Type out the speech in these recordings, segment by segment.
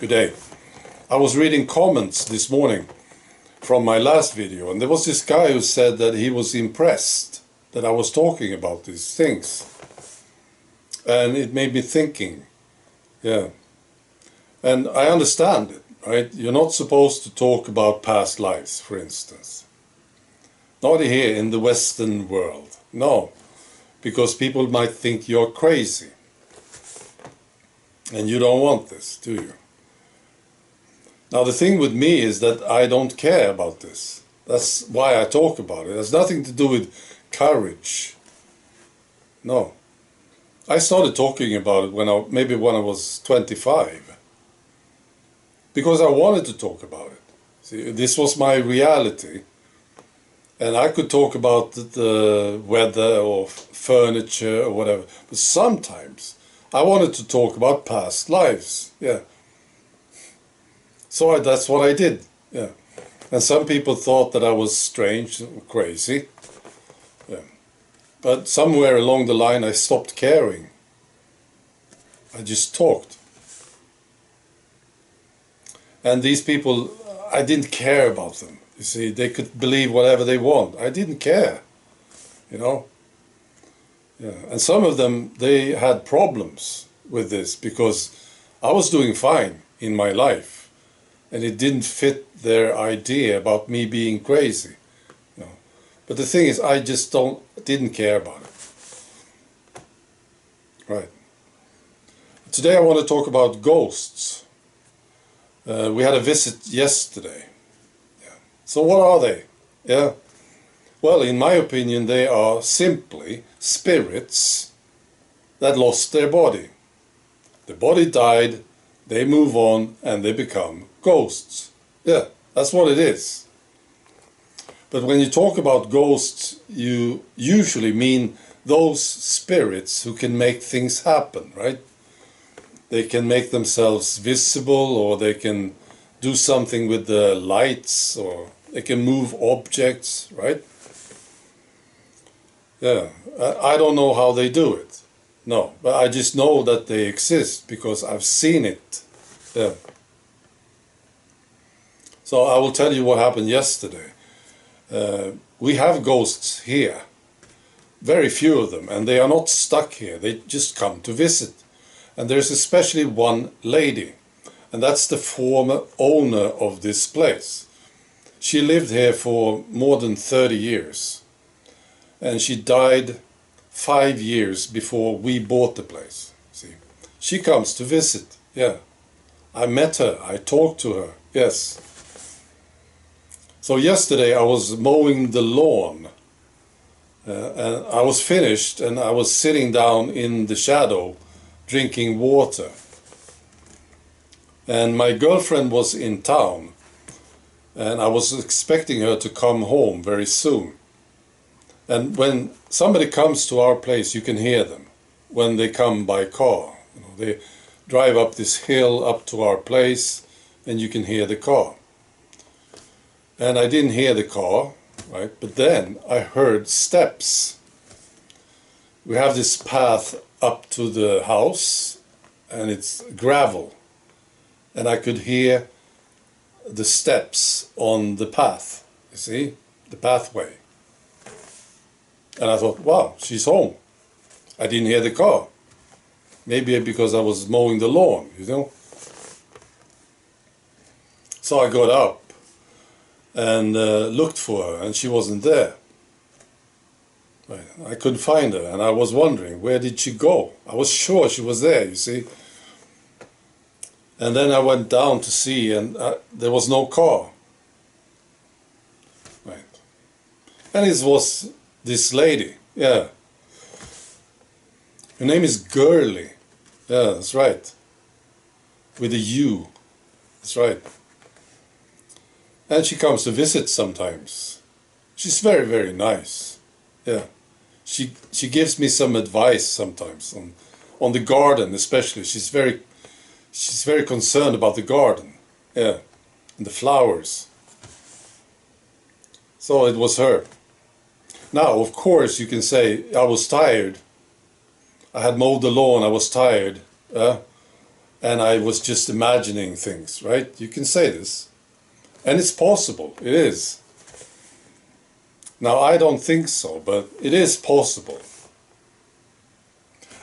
Good day. I was reading comments this morning from my last video, and there was this guy who said that he was impressed that I was talking about these things. And it made me thinking, yeah. And I understand it, right? You're not supposed to talk about past lives, for instance. Not here in the Western world, no. Because people might think you're crazy. And you don't want this, do you? Now the thing with me is that I don't care about this. That's why I talk about it. It has nothing to do with courage. No. I started talking about it maybe when I was 25. Because I wanted to talk about it. See, this was my reality. And I could talk about the weather or furniture or whatever. But sometimes I wanted to talk about past lives. Yeah. So that's what I did, yeah. And some people thought that I was strange or crazy. Yeah. But somewhere along the line I stopped caring. I just talked. And these people, I didn't care about them. You see, they could believe whatever they want. I didn't care, you know. Yeah. And some of them, they had problems with this because I was doing fine in my life. And it didn't fit their idea about me being crazy. You know. But the thing is, I just didn't care about it. Right. Today I want to talk about ghosts. We had a visit yesterday. Yeah. So what are they? Yeah. Well, in my opinion, they are simply spirits that lost their body. The body died, they move on, and they become ghosts. Yeah, that's what it is. But when you talk about ghosts, you usually mean those spirits who can make things happen, right? They can make themselves visible, or they can do something with the lights, or they can move objects, right? Yeah, I don't know how they do it. No, but I just know that they exist because I've seen it. Yeah. So I will tell you what happened yesterday. We have ghosts here, very few of them, and they are not stuck here. They just come to visit. And there's especially one lady, and that's the former owner of this place. She lived here for more than 30 years, and she died 5 years before we bought the place. See, she comes to visit. Yeah, I met her, I talked to her. Yes. So yesterday I was mowing the lawn, and I was finished, and I was sitting down in the shadow drinking water. And my girlfriend was in town, and I was expecting her to come home very soon. And when somebody comes to our place, you can hear them when they come by car. You know, they drive up this hill up to our place, and you can hear the car. And I didn't hear the car, right? But then I heard steps. We have this path up to the house, and it's gravel. And I could hear the steps on the path, you see, the pathway. And I thought, wow, she's home. I didn't hear the car. Maybe because I was mowing the lawn, you know. So I got up and looked for her, and she wasn't there. Right. I couldn't find her, and I was wondering, where did she go? I was sure she was there, you see. And then I went down to see, and there was no car. Right. And it was this lady, yeah. Her name is Girly. Yeah, that's right. With a U. That's right. And she comes to visit sometimes. She's very, very nice. Yeah. She gives me some advice sometimes on the garden, especially. She's very concerned about the garden. Yeah. And the flowers. So it was her. Now, of course, you can say I was tired. I had mowed the lawn, I was tired. and I was just imagining things, right? You can say this. And it's possible, it is. Now, I don't think so, but it is possible.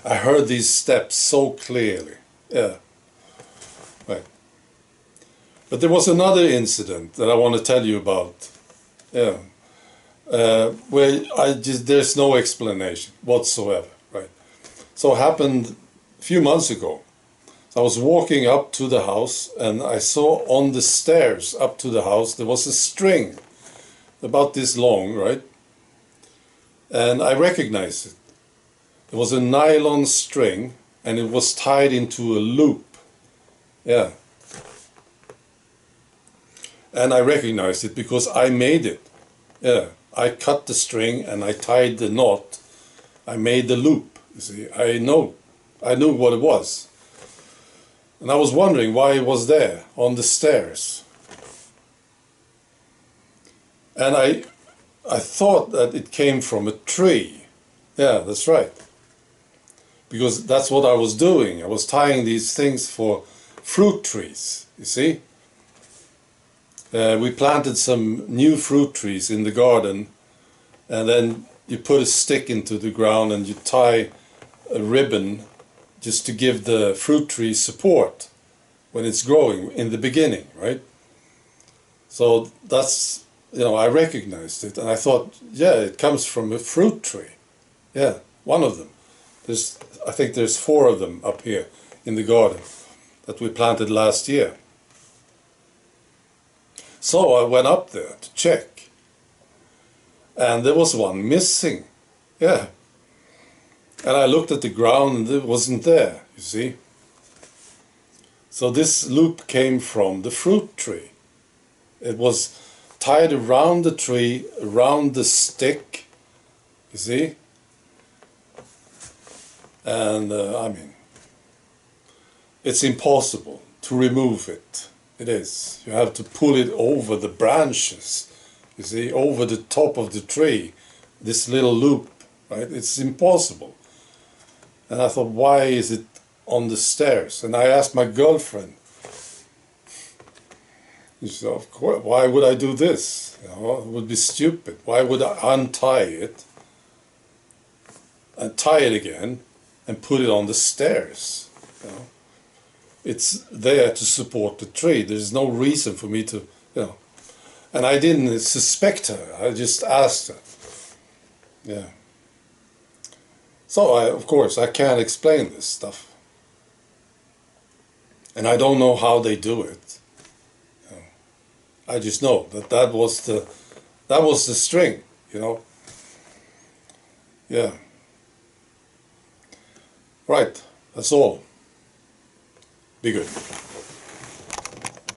I heard these steps so clearly. Yeah. Right. But there was another incident that I want to tell you about. Yeah. Where there's no explanation whatsoever, right? So it happened a few months ago. I was walking up to the house and I saw on the stairs up to the house there was a string about this long, right? And I recognized it. It was a nylon string and it was tied into a loop. Yeah. And I recognized it because I made it. Yeah. I cut the string and I tied the knot. I made the loop. You see, I knew what it was. And I was wondering why it was there on the stairs. And I thought that it came from a tree. Yeah, that's right. Because that's what I was doing. I was tying these things for fruit trees, you see. We planted some new fruit trees in the garden, and then you put a stick into the ground and you tie a ribbon just to give the fruit tree support when it's growing in the beginning, right? So that's, I recognized it and I thought, yeah, it comes from a fruit tree. Yeah, one of them. I think there's 4 of them up here in the garden that we planted last year. So I went up there to check, and there was one missing. Yeah. And I looked at the ground and it wasn't there, you see. So this loop came from the fruit tree. It was tied around the tree, around the stick, you see. And it's impossible to remove it. It is. You have to pull it over the branches, you see, over the top of the tree, this little loop, right? It's impossible. And I thought, why is it on the stairs? And I asked my girlfriend. She said, of course, why would I do this? It would be stupid. Why would I untie it and tie it again and put it on the stairs? It's there to support the tree. There's no reason for me to, And I didn't suspect her. I just asked her. Yeah. So, of course, I can't explain this stuff. And I don't know how they do it. I just know that was the string, Yeah. Right, that's all. Be good.